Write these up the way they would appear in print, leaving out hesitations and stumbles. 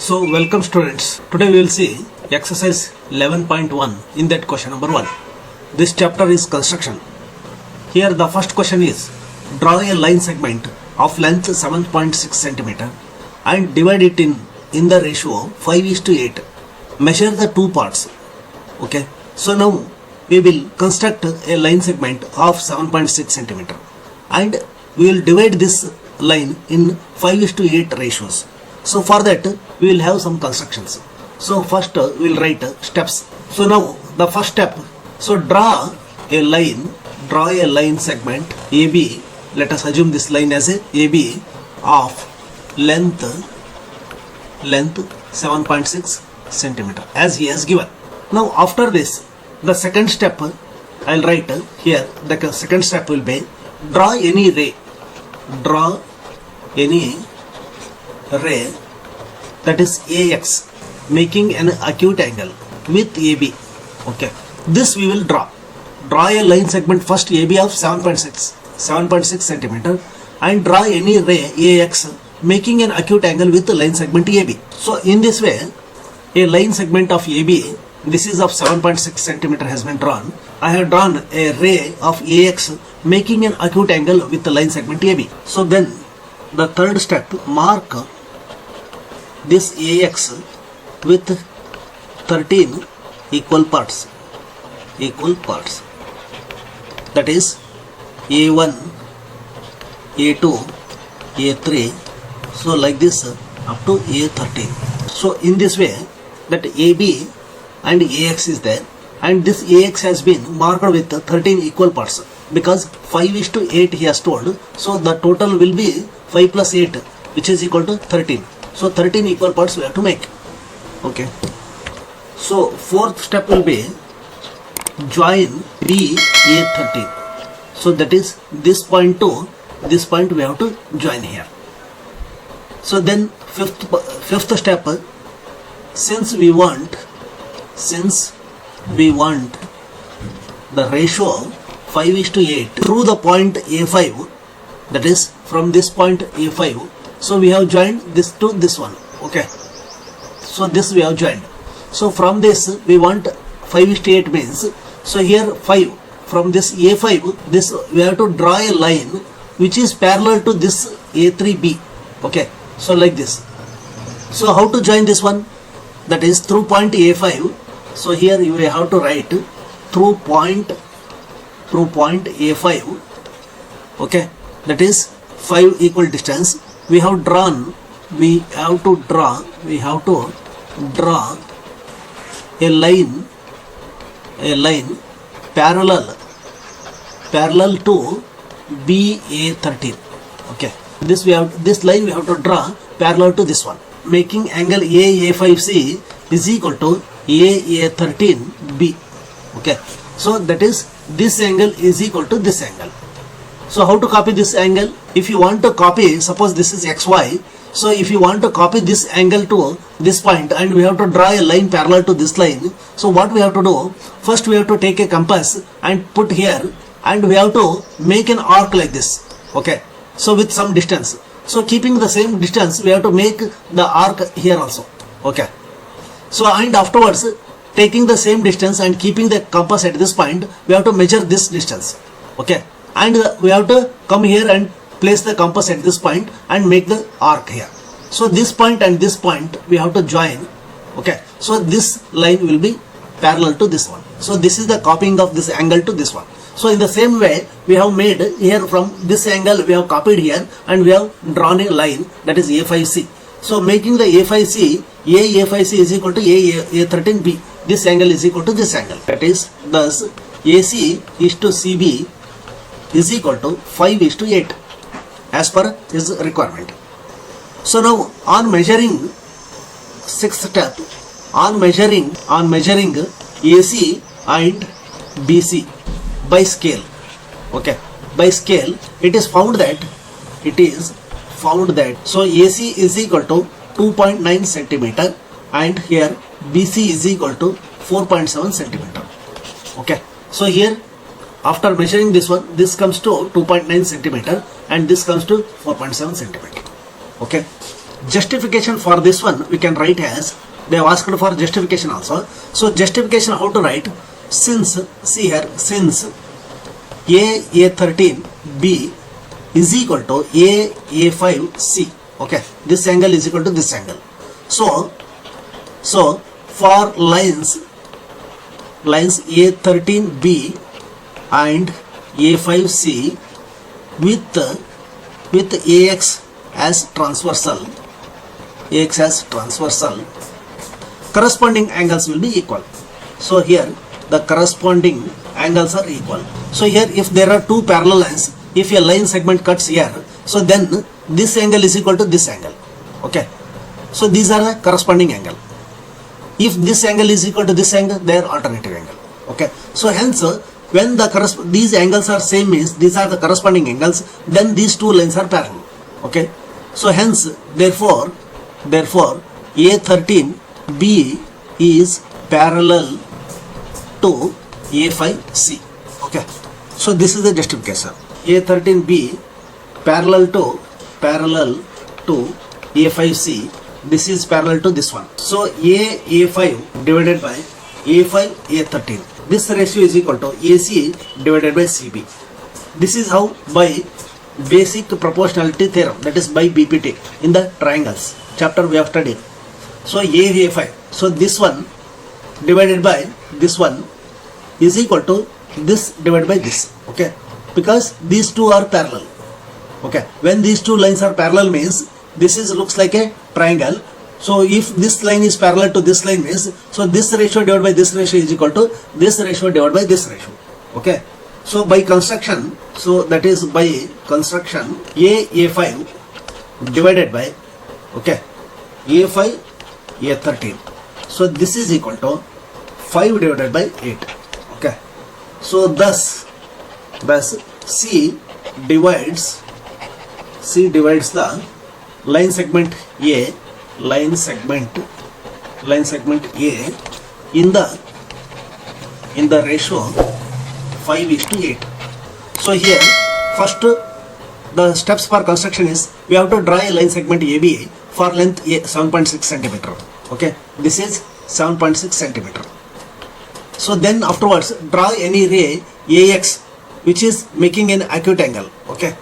So welcome students. Today we will see exercise 11.1 in that question number 1. This chapter is construction. Here the first question is draw a line segment of length 7.6 centimeter and divide it in the ratio 5:8. Measure the two parts. Okay. So now we will construct a line segment of 7.6 centimeter and we will divide this line in 5:8 ratios. So for that we will have some constructions. So first we will write steps. So now the first step. So draw a line segment AB. Let us assume this line as a AB of length 7.6 centimeter as he has given. Now after this the second step I will write here. The second step will be draw any ray. Draw any ray that is AX making an acute angle with AB. Okay, this we will draw a line segment first AB of 7.6 centimeter and draw any ray AX making an acute angle with the line segment AB. So in this way a line segment of AB, this is of 7.6 centimeter has been drawn. I have drawn a ray of AX making an acute angle with the line segment AB. So then the third step, mark this AX with 13 equal parts. That is A1, A2, A3. So like this up to A13. So in this way that AB and AX is there and this AX has been marked with 13 equal parts because 5:8 he has told. So the total will be 5 plus 8 which is equal to 13. So 13 equal parts we have to make. Okay. So fourth step will be join BA13. So that is this point to this point we have to join here. So then fifth step, since we want the ratio 5:8 through the point A5, that is from this point A5. So we have joined this to this one. Okay. So this we have joined. So from this we want 5:8 means. So here 5 from this A5. This we have to draw a line which is parallel to this A3B. Okay. So like this. So how to join this one? That is through point A5. So here you have to write through point A5. Okay. That is 5 equal distance. We have to draw a line parallel to BA13. Okay, this line we have to draw parallel to this one, making angle AA5C is equal to AA13B. Okay, so that is this angle is equal to this angle. So how to copy this angle? If you want to copy, suppose this is XY. So if you want to copy this angle to this point and we have to draw a line parallel to this line. So what we have to do? First we have to take a compass and put here and we have to make an arc like this. Okay. So with some distance. So keeping the same distance we have to make the arc here also. Okay. So and afterwards taking the same distance and keeping the compass at this point, we have to measure this distance. Okay. And we have to come here and place the compass at this point and make the arc here. So this point and this point we have to join. Okay. So this line will be parallel to this one. So this is the copying of this angle to this one. So in the same way we have made here from this angle we have copied here and we have drawn a line that is A5C. So making the A5C is equal to A13B. This angle is equal to this angle. That is thus AC is to CB is equal to 5:8 as per his requirement. So now on measuring, sixth step, on measuring AC and BC by scale. Okay, by scale it is found that so AC is equal to 2.9 centimeter and here BC is equal to 4.7 centimeter. Okay, so here after measuring this one, this comes to 2.9 centimeter and this comes to 4.7 centimeter. Okay, justification for this one we can write as, they have asked for justification also. So justification how to write, since, see here, since A13 B is equal to A5 C. Okay, this angle is equal to this angle. So for lines A13 B and A5 C with AX as transversal, corresponding angles will be equal. So here the corresponding angles are equal. So here if there are two parallel lines, if a line segment cuts here, so then this angle is equal to this angle. Okay, so these are the corresponding angle. If this angle is equal to this angle, they are alternative angle. Okay, so hence when these angles are same, means these are the corresponding angles, then these two lines are parallel. Okay, so hence therefore A13 B is parallel to A5C. Okay, so this is the justification. A13 B parallel to A5C, this is parallel to this one. So A5 divided by A5 A13, this ratio is equal to AC divided by CB. This is how by basic proportionality theorem, that is by BPT, in the triangles chapter we have studied. So A5, so this one divided by this one is equal to this divided by this. Okay, because these two are parallel. Okay, when these two lines are parallel means this is looks like a triangle. So if this line is parallel to this line means, so this ratio divided by this ratio is equal to this ratio divided by this ratio. Okay, so by construction, so that is by construction A5 divided by, okay, A5 A13, so this is equal to 5 divided by 8. Okay, so thus C divides the line segment A in the ratio 5:8. So here first the steps for construction is, we have to draw a line segment AB for length 7.6 centimeter. Okay, this is 7.6 centimeter. So then afterwards draw any ray AX which is making an acute angle. Okay,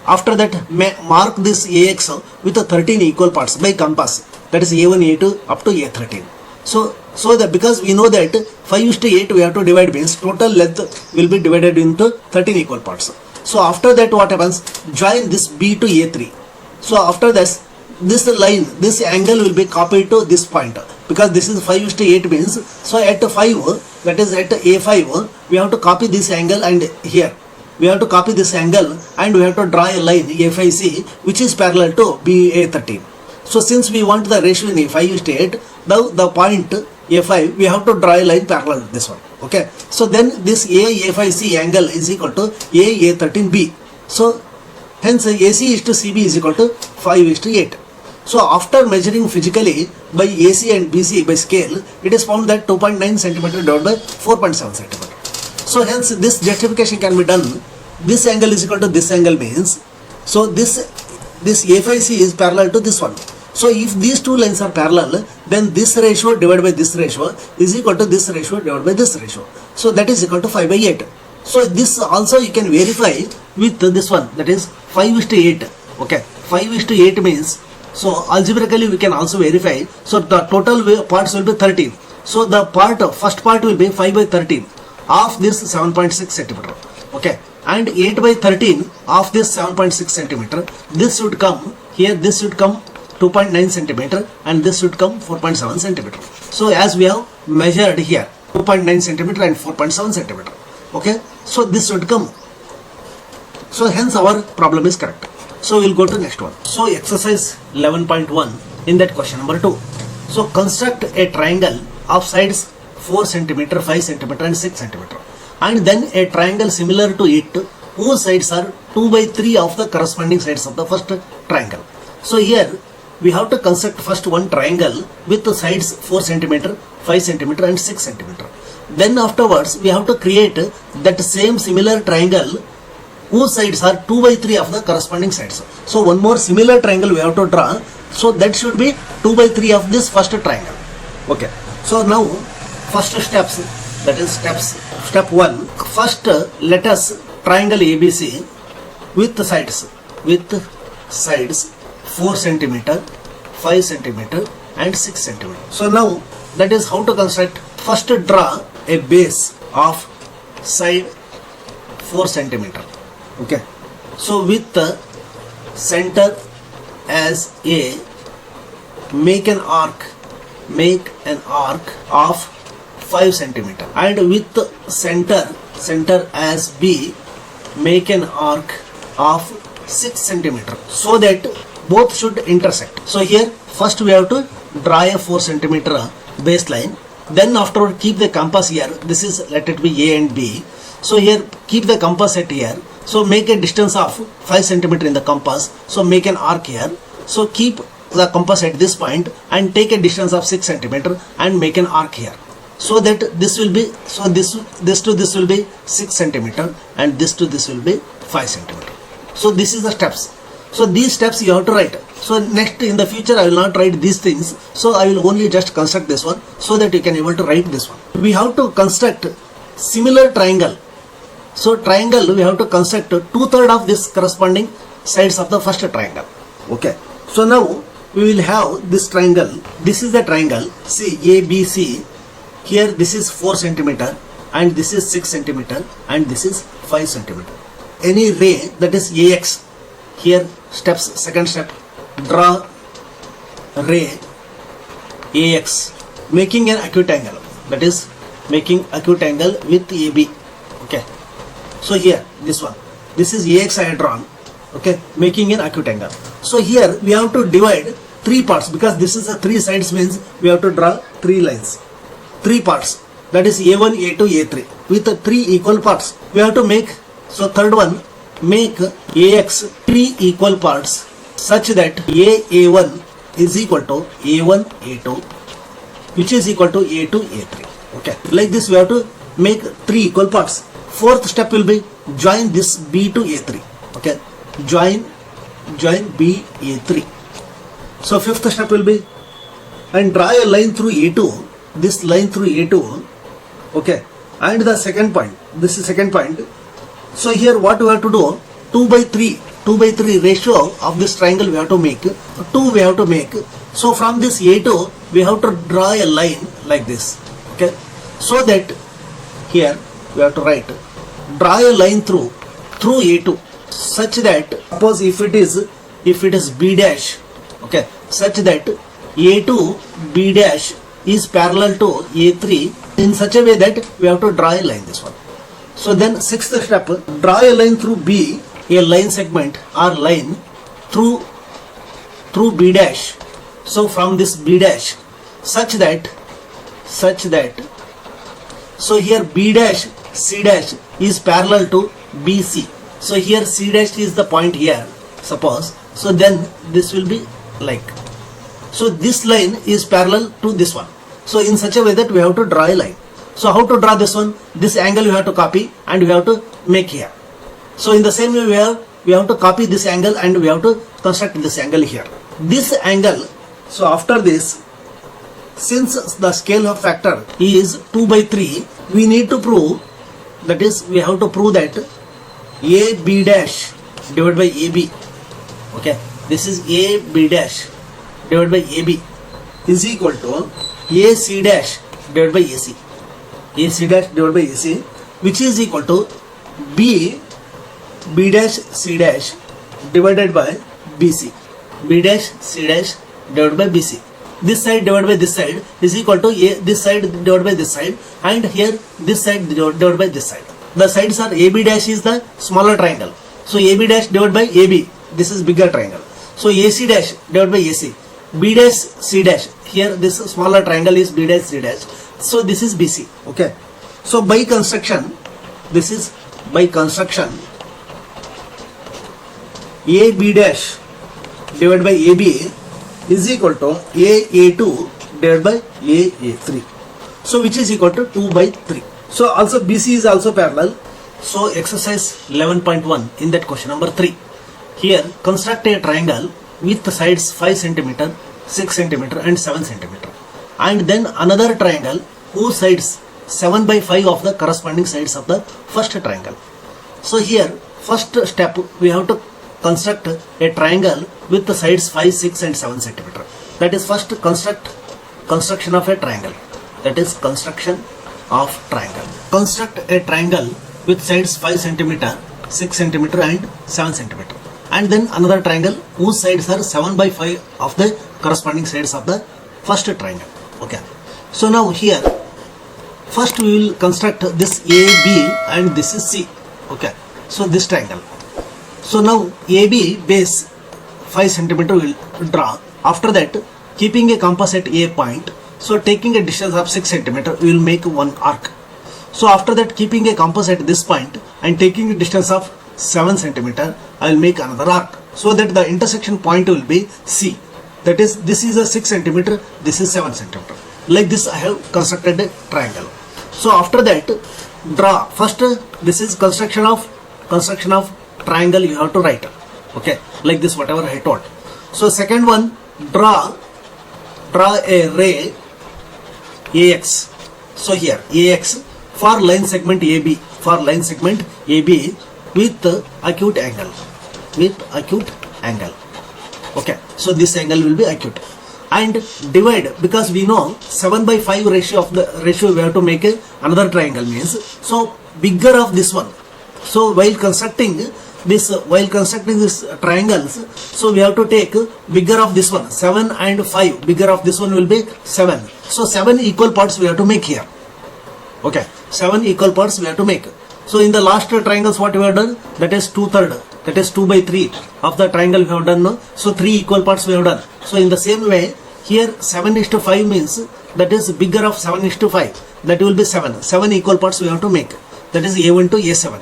after that mark this AX with 13 equal parts by compass, that is A1 A2 up to A13. So that because we know that 5:8 we have to divide, means total length will be divided into 13 equal parts. So after that what happens, join this B to A3. So after this line, this angle will be copied to this point, because this is 5:8 means, so at 5, that is at A5, we have to copy this angle, and here we have to copy this angle and we have to draw a line A5C which is parallel to BA13. So since we want the ratio in A5:8, now the point A5 we have to draw a line parallel to this one. Okay, so then this A5C angle is equal to A13B. So hence AC is to CB is equal to 5:8. So after measuring physically by AC and BC by scale, it is found that 2.9 centimeter divided by 4.7 centimeter. So hence this justification can be done. This angle is equal to this angle means, so this A5C is parallel to this one. So if these two lines are parallel, then this ratio divided by this ratio is equal to this ratio divided by this ratio. So that is equal to 5/8. So this also you can verify with this one, that is 5:8. Okay, 5:8 means, so algebraically we can also verify. So the total parts will be 13. So the first part will be 5/13 of this 7.6 centimeter. Okay, and 8/13 of this 7.6 centimeter. This should come here. This should come 2.9 centimeter, and this should come 4.7 centimeter. So as we have measured here 2.9 centimeter and 4.7 centimeter. Okay, so this should come. So hence our problem is correct. So we'll go to next one. So exercise 11.1, in that question number 2. So construct a triangle of sides 4 centimeter, 5 centimeter and 6 centimeter, and then a triangle similar to it whose sides are 2/3 of the corresponding sides of the first triangle. So here we have to construct first one triangle with the sides 4 centimeter, 5 centimeter and 6 centimeter. Then afterwards we have to create that same similar triangle whose sides are 2/3 of the corresponding sides. So one more similar triangle we have to draw So that should be 2 by 3 of this first triangle. Okay. So now first steps, that is step 1. First let us triangle ABC with sides 4 centimeter, 5 centimeter and 6 centimeter. So now that is how to construct. First draw a base of side 4 centimeter. Okay. So with the center as A, make an arc of 5 centimeter, and with the center as B, make an arc of 6 centimeter, so that both should intersect. So here first we have to draw a 4 centimeter baseline, then afterward keep the compass here. This is, let it be A and B. So here keep the compass at here. So make a distance of 5 centimeter in the compass. So make an arc here. So keep the compass at this point and take a distance of 6 centimeter and make an arc here. So that this will be, so this to this will be 6 centimeter and this to this will be 5 centimeter. So this is the steps. So these steps you have to write. So next in the future I will not write these things. So I will only just construct this one so that you can able to write this one. We have to construct similar triangle. So triangle we have to construct 2/3 of this corresponding sides of the first triangle. Okay. So now we will have this triangle. This is the triangle. See ABC. Here this is 4 centimeter and this is 6 centimeter and this is 5 centimeter. Any ray that is AX. Here steps, second step, draw ray AX making an acute angle, that is making acute angle with AB. Okay. So here this one, this is AX I have drawn. Okay, making an acute angle. So here we have to divide 3 parts, because this is a 3 sides means we have to draw 3 lines, 3 parts, that is A1, A2, A3 with 3 equal parts. We have to make, so third one, make AX 3 equal parts such that A1 is equal to A1, A2, which is equal to A2, A3. Okay, like this we have to make 3 equal parts. Fourth step will be join this B to A3. Okay, join B A3. So fifth step will be, and draw a line through A2, this line through A2. Okay, and the second point, this is second point. So here what we have to do, 2 by 3 ratio of this triangle we have to make, 2 we have to make. So from this A2 we have to draw a line like this. Okay, so that here we have to write, draw a line through A2 such that, suppose if it is B dash, okay, such that A2 B dash is parallel to A3 in such a way that we have to draw a line, this one. So then sixth step, draw a line through B, a line segment or line through B dash. So from this B dash such that, so here B dash C dash is parallel to BC. So here C dash is the point here, suppose. So then this will be like, so this line is parallel to this one. So in such a way that we have to draw a line. So how to draw this one? This angle you have to copy and we have to make here. So in the same way we have to copy this angle and we have to construct this angle here. This angle, so after this, since the scale of factor is 2 by 3, we need to prove, that is we have to prove that AB dash divided by AB. Okay, this is AB dash divided by AB is equal to AC dash divided by AC. AC dash divided by AC, which is equal to B dash C dash divided by BC. B dash C dash divided by BC. This side divided by this side is equal to this side divided by this side, and here this side divided by this side. The sides are AB dash is the smaller triangle. So AB dash divided by AB, this is bigger triangle. So AC dash divided by AC. B dash C dash, here this smaller triangle is B dash C dash. So this is BC. Okay. So by construction, this is by construction, AB dash divided by AB is equal to AA2 divided by AA3. So which is equal to 2 by 3. So also BC is also parallel. So exercise 11.1 in that question number 3. Here construct a triangle with the sides 5 centimeter, 6 centimeter and 7 centimeter. And then another triangle whose sides 7 by 5 of the corresponding sides of the first triangle. So here first step we have to construct a triangle with the sides 5, 6 and 7 centimeter. That is first construction of a triangle. That is construction of triangle. Construct a triangle with sides 5 centimeter, 6 centimeter and 7 centimeter. And then another triangle whose sides are 7 by 5 of the corresponding sides of the first triangle. Okay. So now here first we will construct this AB and this is C. Okay. So this triangle. So now AB base 5 centimeter we will draw. After that, keeping a compass at A point, so taking a distance of 6 centimeter we will make one arc. So after that, keeping a compass at this point and taking a distance of 7 centimeter, I will make another arc, so that the intersection point will be C. That is, this is a 6 centimeter, this is 7 centimeter. Like this I have constructed a triangle. So after that, draw. First this is construction of triangle you have to write. Okay, like this whatever I told. So second one, draw a ray AX. So here AX for line segment AB, with acute angle. Okay, so this angle will be acute. And divide, because we know 7 by 5 ratio we have to make another triangle means, so bigger of this one. So while constructing this triangles, so we have to take bigger of this one, 7 and 5, bigger of this one will be 7. So 7 equal parts we have to make here. Okay, 7 equal parts we have to make. So in the last triangles what we have done, that is 2/3, that is 2 by 3 of the triangle we have done. No? So 3 equal parts we have done. So in the same way here 7:5 means that is bigger of 7:5, that will be 7. 7 equal parts we have to make, that is A1 to A7.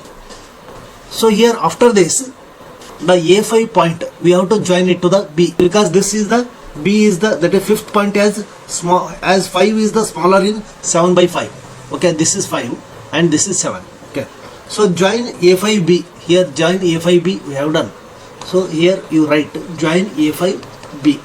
So here after this, the A5 point we have to join it to the B, because this is the B is the, that is fifth point as small as 5 is the smaller in 7 by 5. Okay, this is 5 and this is 7. Okay, so join A5B. Here join A5B we have done. So here you write join A5B.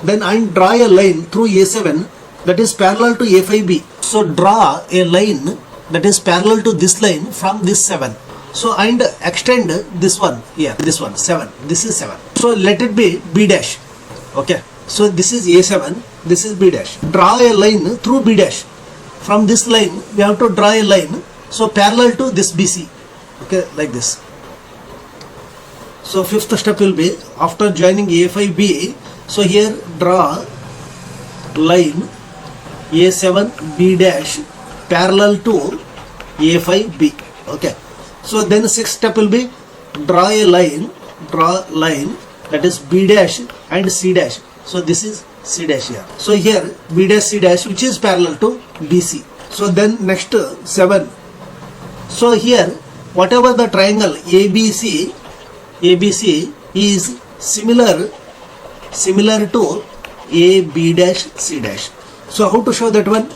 Then I draw a line through A7 that is parallel to A5B. So draw a line that is parallel to this line from this 7. So and extend this one here, this one 7, this is 7. So let it be B dash. Okay, so this is A7, this is B dash. Draw a line through B dash. From this line we have to draw a line, so parallel to this BC. Okay, like this. So fifth step will be after joining A5B, so here draw line A7 B dash parallel to A5B. Okay, so then sixth step will be draw line that is B dash and C dash. So this is C dash here. So here B dash C dash which is parallel to BC. So then next 7. So here whatever the triangle ABC is similar to AB dash C dash. So how to show that one?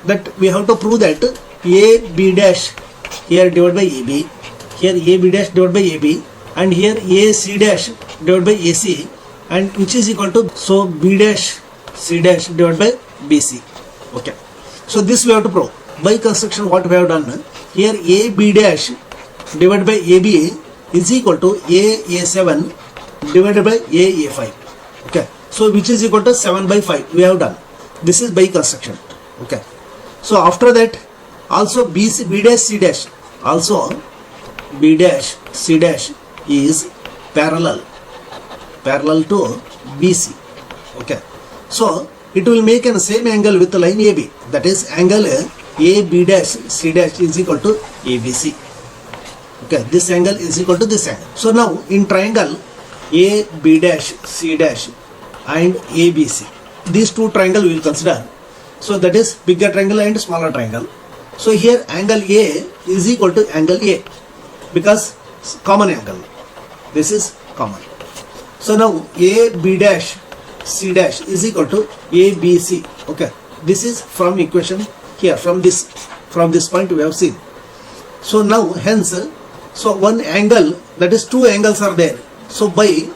That we have to prove that AB dash here divided by AB, here AB dash divided by AB, and here AC dash divided by AC, and which is equal to, so B dash C dash divided by BC. Okay, so this we have to prove by construction. What we have done here, AB dash divided by AB is equal to A7 divided by A5. Okay, so which is equal to 7 by 5 we have done. This is by construction. Okay, so after that also B dash C dash, also B dash C dash is parallel to BC. Okay, so it will make a same angle with the line AB, that is angle AB dash C dash is equal to ABC. Okay, this angle is equal to this angle. So now in triangle AB dash C dash and ABC, these two triangle we will consider. So that is bigger triangle and smaller triangle. So here angle A is equal to angle A, because common angle, this is common. So now AB dash C dash is equal to ABC. Okay, this is from equation here, from this point we have seen. So now hence, so one angle, that is two angles are there. So by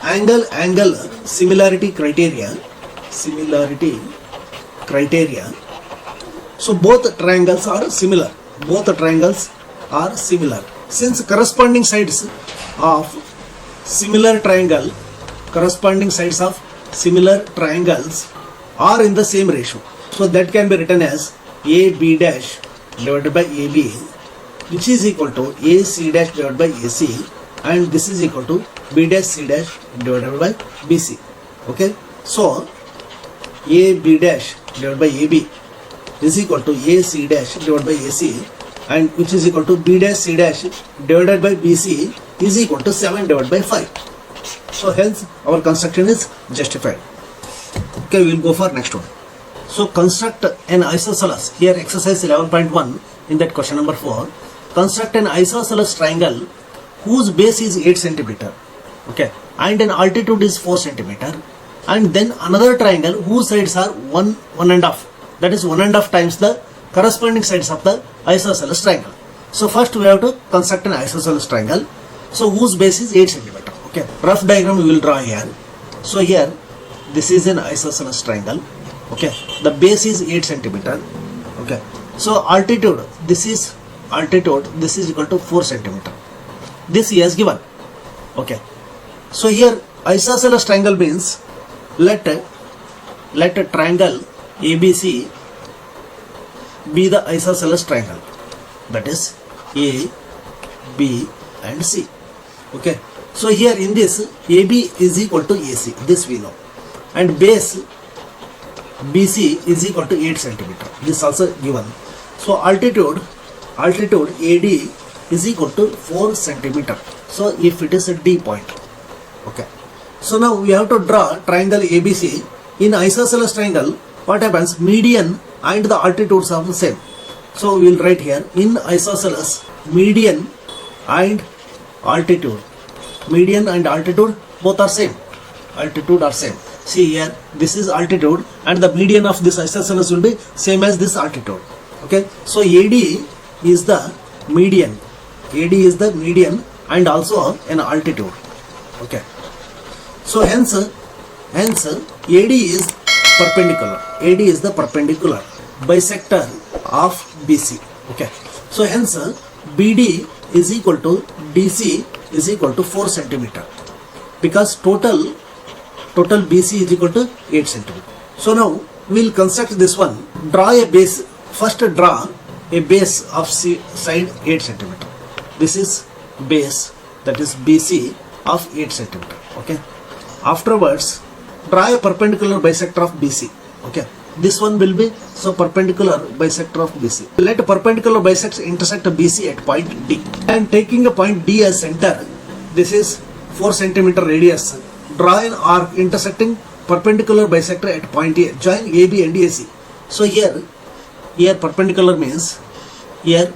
angle similarity criteria. So both triangles are similar. Since corresponding sides of similar triangles are in the same ratio. So that can be written as AB dash divided by AB, which is equal to AC dash divided by AC, and this is equal to B dash C dash divided by BC. Okay, so AB dash divided by AB is equal to AC dash divided by AC, and which is equal to B dash C dash divided by BC is equal to 7 divided by 5. So hence our construction is justified. Okay, we will go for next one. So construct an isosceles. Here exercise 11.1 in that question number 4. Construct an isosceles triangle whose base is 8 centimeter. Okay, and an altitude is 4 centimeter. And then another triangle whose sides are 1.5. That is 1.5 times the corresponding sides of the isosceles triangle. So first we have to construct an isosceles triangle. So whose base is 8 centimeter. Okay, rough diagram we will draw here. So here this is an isosceles triangle. Okay, the base is 8 centimeter. Okay, so altitude, this is equal to 4 centimeter. This he has given. Okay, so here isosceles triangle means let a triangle ABC be the isosceles triangle, that is A, B and C. Okay, so here in this AB is equal to AC, this we know, and base BC is equal to 8 centimeter. This also given. So altitude AD is equal to 4 centimeter. So if it is a D point. Okay. So now we have to draw triangle ABC. In isosceles triangle, what happens? Median and the altitudes are the same. So we will write here in isosceles median and altitude. Median and altitude both are same. See here, this is altitude and the median of this isosceles will be same as this altitude. Okay, so AD is the median. And also an altitude. Okay, so hence AD is perpendicular. AD is the perpendicular bisector of BC. Okay, so hence BD is equal to DC is equal to 4 centimeter, because total BC is equal to 8 centimeter. So now we will construct this one. Draw a base. First draw a base of side 8 centimeter. This is base, that is BC of 8 centimeter. Okay. Afterwards, draw a perpendicular bisector of BC. Okay. This one will be so perpendicular bisector of BC. Let perpendicular bisects intersect BC at point D. And taking a point D as center, this is 4 centimeter radius. Draw an arc intersecting perpendicular bisector at point A. Join AB and AC. So here perpendicular means here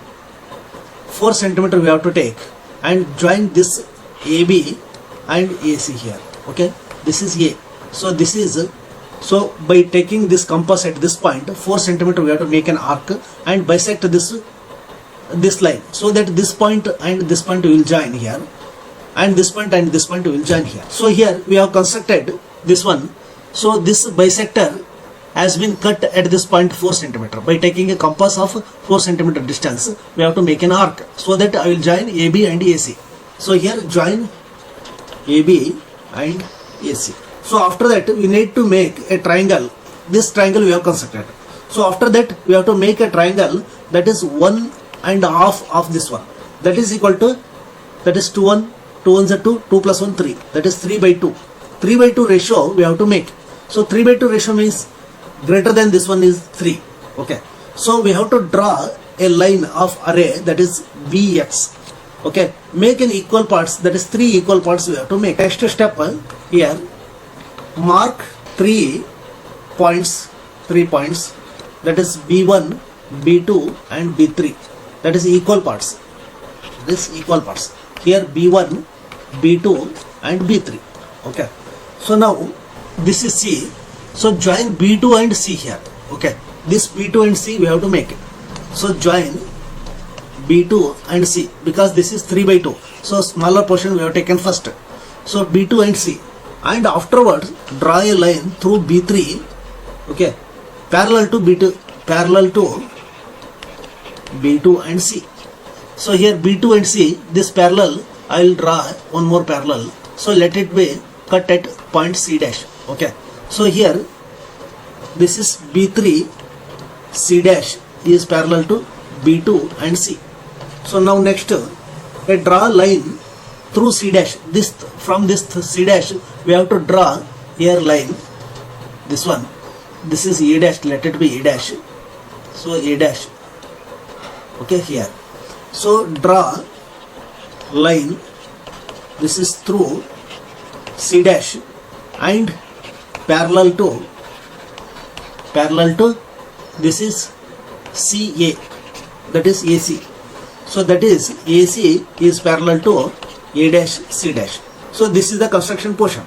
4 centimeter we have to take and join this AB and AC here. Okay, this is A. So this is, so by taking this compass at this point 4 centimeter we have to make an arc and bisect this line, so that this point and this point will join here, and this point and this point will join here. So here we have constructed this one. So this bisector has been cut at this point 4 centimeter. By taking a compass of 4 centimeter distance, we have to make an arc, so that I will join AB and AC. So here join AB and AC. So after that we need to make a triangle. This triangle we have constructed. So after that we have to make a triangle that is 1.5 of this one. That is equal to, that is 2 ones are 2, 2 plus 1 3. That is 3 by 2. 3 by 2 ratio we have to make. So 3 by 2 ratio means greater than this one is 3. Okay. So we have to draw a line of array, that is BX. Okay. Make an equal parts, that is 3 equal parts we have to make. Next step here, mark 3 points, that is B1, B2 and B3. That is equal parts. This equal parts. Here B1, B2 and B3. Okay. So now this is C. So join B2 and C here. Okay. This B2 and C we have to make it. So join B2 and C, because this is 3 by 2. So smaller portion we have taken first. So B2 and C. and afterwards draw a line through B3, okay, parallel to B2 and C. So here B2 and C, this parallel, I will draw one more parallel. So let it be cut at point C dash. Okay. So here this is B3, C dash is parallel to B2 and C. So now next, I draw a line through C dash. This from this C dash we have to draw here line. This one. This is A dash. Let it be A dash. So A dash. Okay, here. So draw line. This is through C dash and parallel to this is CA, that is AC. So that is AC is parallel to A dash C dash. So this is the construction portion.